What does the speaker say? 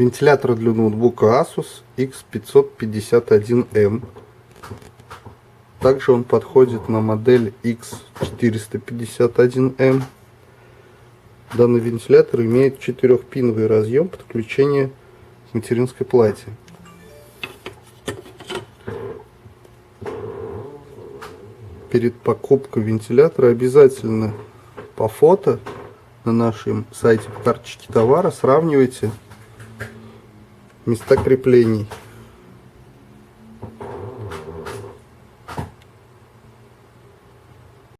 Вентилятор для ноутбука Asus X551M. Также он подходит на модель X451M. Данный вентилятор имеет 4-пиновый разъем подключения к материнской плате. Перед покупкой вентилятора обязательно по фото на нашем сайте по карточке товара сравнивайте места креплений.